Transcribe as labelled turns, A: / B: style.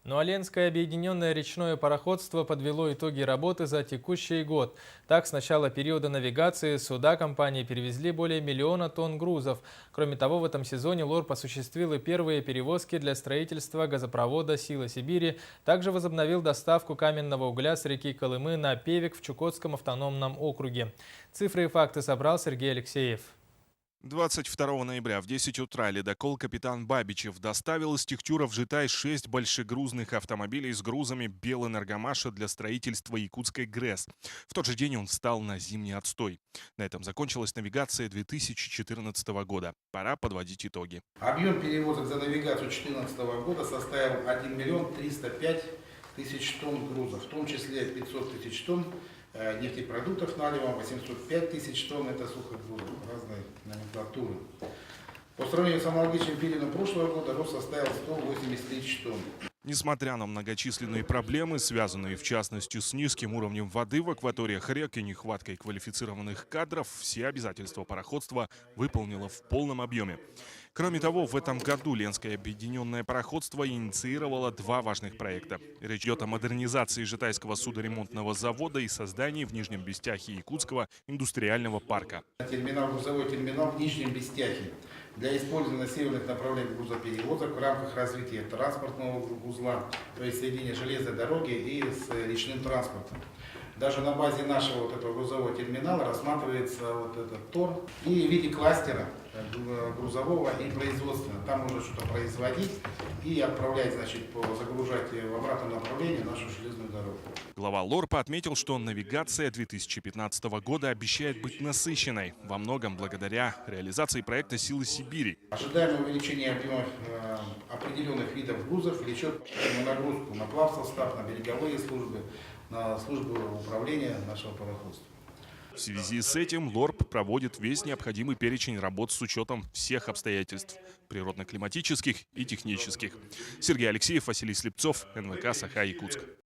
A: Но Оленское объединенное речное пароходство подвело итоги работы за текущий год. Так, с начала периода навигации суда компании перевезли более миллиона тонн грузов. Кроме того, в этом сезоне ЛОРП осуществил и первые перевозки для строительства газопровода «Сила Сибири». Также возобновил доставку каменного угля с реки Колымы на Певек в Чукотском автономном округе. Цифры и факты собрал Сергей Алексеев.
B: 22 ноября в 10 утра ледокол «Капитан Бабичев» доставил из Техтюра в Житай 6 большегрузных автомобилей с грузами Белэнергомаша для строительства якутской ГРЭС. В тот же день он встал на зимний отстой. На этом закончилась навигация 2014 года. Пора подводить итоги.
C: Объем перевозок за навигацию 2014 года составил 1 миллион 305 тысяч тонн грузов, в том числе 500 тысяч тонн нефтепродуктов наливом, 805 тысяч тонн это сухогрузов разной номенклатуры. По сравнению с аналогичным периодом прошлого года рост составил 180 тысяч тонн.
B: Несмотря на многочисленные проблемы, связанные в частности с низким уровнем воды в акваториях рек и нехваткой квалифицированных кадров, все обязательства пароходства выполнило в полном объеме. Кроме того, в этом году Ленское объединенное пароходство инициировало два важных проекта. Речь идет о модернизации Житайского судоремонтного завода и создании в Нижнем Бестяхе Якутского индустриального парка.
C: Грузовой терминал в Нижнем Бестяхе для использования северных направлений грузоперевозок в рамках развития транспортного узла, то есть соединения железной дороги и с речным транспортом. Даже на базе нашего вот этого грузового терминала рассматривается вот этот ТОР и в виде кластера грузового и производственного. Там можно что-то производить и отправлять, значит, загружать в обратном направлении нашу железную дорогу.
B: Глава ЛОРПа отметил, что навигация 2015 года обещает быть насыщенной, во многом благодаря реализации проекта «Силы Сибири».
C: Ожидаемое увеличение объемов определенных видов грузов влечет нагрузку на плавсостав, на береговые службы, на службу управления нашего пароходства.
B: В связи с этим ЛОРП проводит весь необходимый перечень работ с учетом всех обстоятельств – природно-климатических и технических. Сергей Алексеев, Василий Слепцов, НВК «Саха-Якутск».